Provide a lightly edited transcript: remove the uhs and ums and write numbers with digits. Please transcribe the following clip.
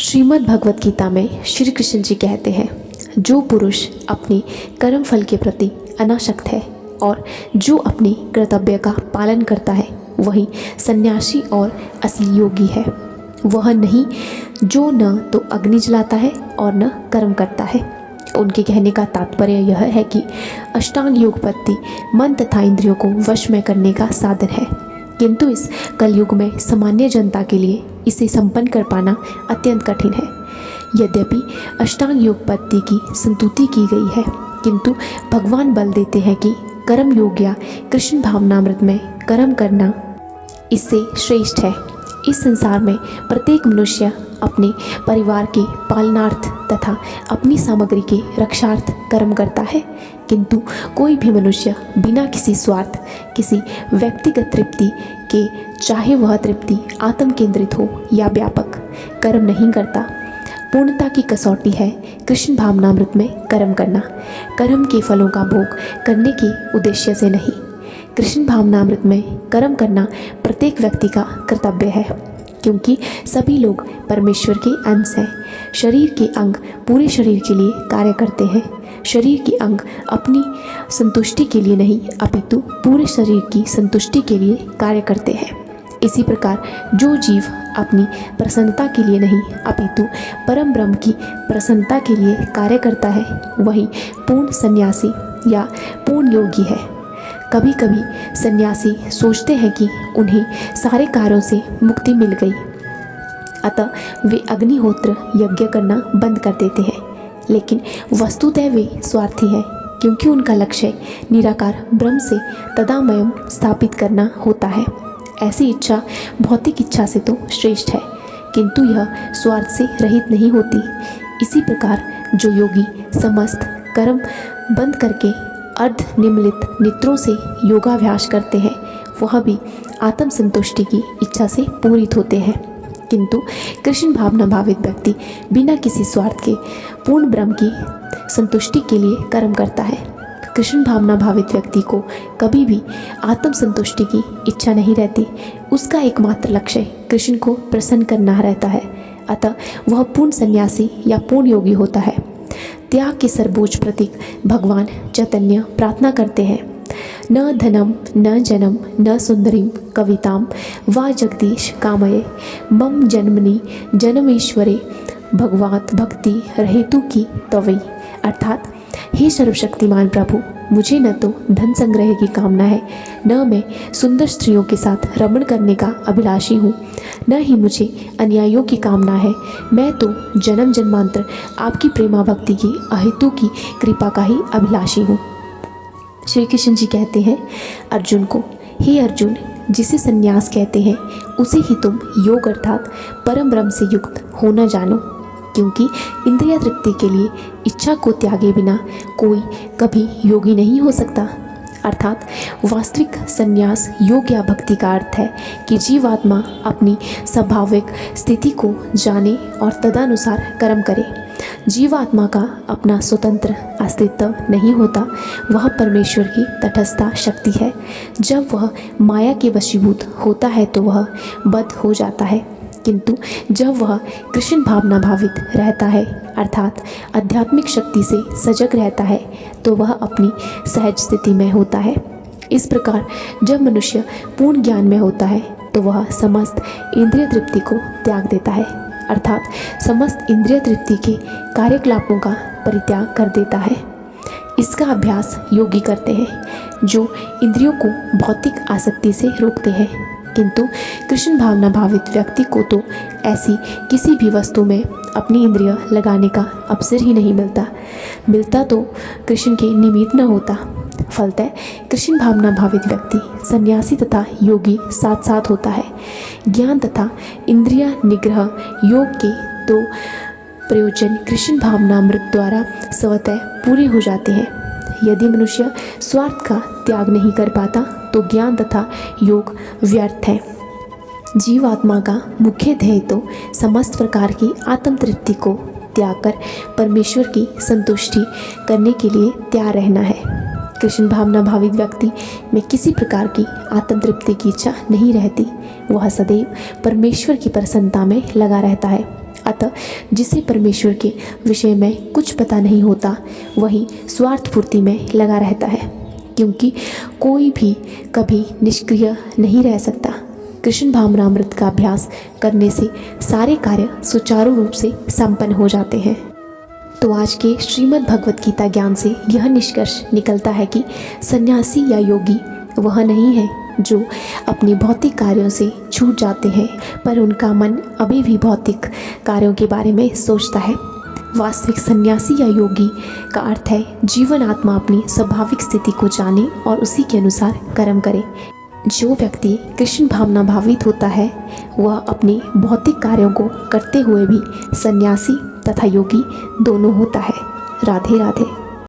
श्रीमद् भगवत गीता में श्री कृष्ण जी कहते हैं, जो पुरुष अपने कर्म फल के प्रति अनासक्त है और जो अपने कर्तव्य का पालन करता है वही सन्यासी और असली योगी है। वह नहीं जो न तो अग्नि जलाता है और न कर्म करता है। उनके कहने का तात्पर्य यह है कि अष्टांग योग पद्धति मन तथा इंद्रियों को वश में करने का साधन है, किंतु इस कलयुग में सामान्य जनता के लिए इसे संपन्न कर पाना अत्यंत कठिन है। यद्यपि अष्टांग योग पद्धति की संतुति की गई है, किंतु भगवान बल देते हैं कि कर्म योग या कृष्ण भावनामृत में कर्म करना इससे श्रेष्ठ है। इस संसार में प्रत्येक मनुष्य अपने परिवार के पालनार्थ तथा अपनी सामग्री के रक्षार्थ कर्म करता है, किंतु कोई भी मनुष्य बिना किसी स्वार्थ, किसी व्यक्तिगत तृप्ति के, चाहे वह तृप्ति आत्म केंद्रित हो या व्यापक, कर्म नहीं करता। पूर्णता की कसौटी है कृष्ण भावनामृत में कर्म करना, कर्म के फलों का भोग करने के उद्देश्य से नहीं। कृष्ण भावनामृत में कर्म करना प्रत्येक व्यक्ति का कर्तव्य है, क्योंकि सभी लोग परमेश्वर के अंश हैं। शरीर के अंग पूरे शरीर के लिए कार्य करते हैं। शरीर के अंग अपनी संतुष्टि के लिए नहीं, अपितु पूरे शरीर की संतुष्टि के लिए कार्य करते हैं। इसी प्रकार जो जीव अपनी प्रसन्नता के लिए नहीं, अपितु परम ब्रह्म की प्रसन्नता के लिए कार्य करता है, वही पूर्ण सन्यासी या पूर्ण योगी है। कभी कभी सन्यासी सोचते हैं कि उन्हें सारे कार्यों से मुक्ति मिल गई, अतः वे अग्निहोत्र यज्ञ करना बंद कर देते हैं, लेकिन वस्तुतः वे स्वार्थी हैं, क्योंकि उनका लक्ष्य निराकार ब्रह्म से तदामयम स्थापित करना होता है। ऐसी इच्छा भौतिक इच्छा से तो श्रेष्ठ है, किंतु यह स्वार्थ से रहित नहीं होती। इसी प्रकार जो योगी समस्त कर्म बंद करके अर्ध निम्नलित नेत्रों से योगाभ्यास करते हैं, वह भी आत्म संतुष्टि की इच्छा से पूरित होते हैं। किंतु कृष्ण भावना भावित व्यक्ति बिना किसी स्वार्थ के पूर्ण ब्रह्म की संतुष्टि के लिए कर्म करता है। कृष्ण भावना भावित व्यक्ति को कभी भी आत्म संतुष्टि की इच्छा नहीं रहती। उसका एकमात्र लक्ष्य कृष्ण को प्रसन्न करना रहता है, अतः वह पूर्ण सन्यासी या पूर्ण योगी होता है। त्याग के सर्वोच्च प्रतीक भगवान चैतन्य प्रार्थना करते हैं, न धनम न जनम न सुंदरीम कविताम वा जगदीश कामये मम जन्मनि जन्मेश्वरे भगवत भक्ति रहेतु की तवई। अर्थात हे सर्वशक्तिमान प्रभु, मुझे न तो धन संग्रह की कामना है, न मैं सुंदर स्त्रियों के साथ रमण करने का अभिलाषी हूँ, न ही मुझे अन्यायों की कामना है। मैं तो जन्म जन्मांतर आपकी प्रेमा भक्ति की अहेतु की कृपा का ही अभिलाषी हूँ। श्री कृष्ण जी कहते हैं अर्जुन को, हे अर्जुन, जिसे संन्यास कहते हैं उसे ही तुम योग अर्थात परम ब्रह्म से युक्त होना जानो, क्योंकि इंद्रिय तृप्ति के लिए इच्छा को त्यागे बिना कोई कभी योगी नहीं हो सकता। अर्थात वास्तविक संन्यास योग या भक्ति का अर्थ है कि जीवात्मा अपनी स्वाभाविक स्थिति को जाने और तदनुसार कर्म करे। जीवात्मा का अपना स्वतंत्र अस्तित्व नहीं होता, वह परमेश्वर की तटस्थ शक्ति है। जब वह माया के वशीभूत होता है तो वह बद्ध हो जाता है, किंतु जब वह कृष्ण भावना भावित रहता है अर्थात आध्यात्मिक शक्ति से सजग रहता है, तो वह अपनी सहज स्थिति में होता है। इस प्रकार जब मनुष्य पूर्ण ज्ञान में होता है तो वह समस्त इंद्रिय तृप्ति को त्याग देता है, अर्थात समस्त इंद्रिय तृप्ति के कार्यकलापों का परित्याग कर देता है। इसका अभ्यास योगी करते हैं, जो इंद्रियों को भौतिक आसक्ति से रोकते हैं, किंतु कृष्ण भावना भावित व्यक्ति को तो ऐसी किसी भी वस्तु में अपनी इंद्रिय लगाने का अवसर ही नहीं मिलता तो कृष्ण के निमित्त न होता। फलतः कृष्ण भावना भावित व्यक्ति सन्यासी तथा योगी साथ साथ होता है। ज्ञान तथा इंद्रिय निग्रह योग के दो प्रयोजन कृष्ण भावनामृत द्वारा स्वतः पूरे हो जाते हैं। यदि मनुष्य स्वार्थ का त्याग नहीं कर पाता तो ज्ञान तथा योग व्यर्थ है। जीवात्मा का मुख्य ध्येय तो समस्त प्रकार की आत्म तृप्ति को त्याग कर परमेश्वर की संतुष्टि करने के लिए तैयार रहना है। कृष्ण भावना भावित व्यक्ति में किसी प्रकार की आत्म तृप्ति की इच्छा नहीं रहती। वह सदैव परमेश्वर की प्रसन्नता में लगा रहता है, अतः जिसे परमेश्वर के विषय में कुछ पता नहीं होता वही स्वार्थ पूर्ति में लगा रहता है, क्योंकि कोई भी कभी निष्क्रिय नहीं रह सकता। कृष्ण भावनामृत का अभ्यास करने से सारे कार्य सुचारू रूप से संपन्न हो जाते हैं। तो आज के श्रीमद् भगवत गीता ज्ञान से यह निष्कर्ष निकलता है कि सन्यासी या योगी वह नहीं है जो अपनी भौतिक कार्यों से छूट जाते हैं, पर उनका मन अभी भी भौतिक कार्यों के बारे में सोचता है। वास्तविक सन्यासी या योगी का अर्थ है जीवन आत्मा अपनी स्वाभाविक स्थिति को जाने और उसी के अनुसार कर्म करे। जो व्यक्ति कृष्ण भावना भावित होता है वह अपने भौतिक कार्यों को करते हुए भी सन्यासी तथा योगी दोनों होता है। राधे राधे।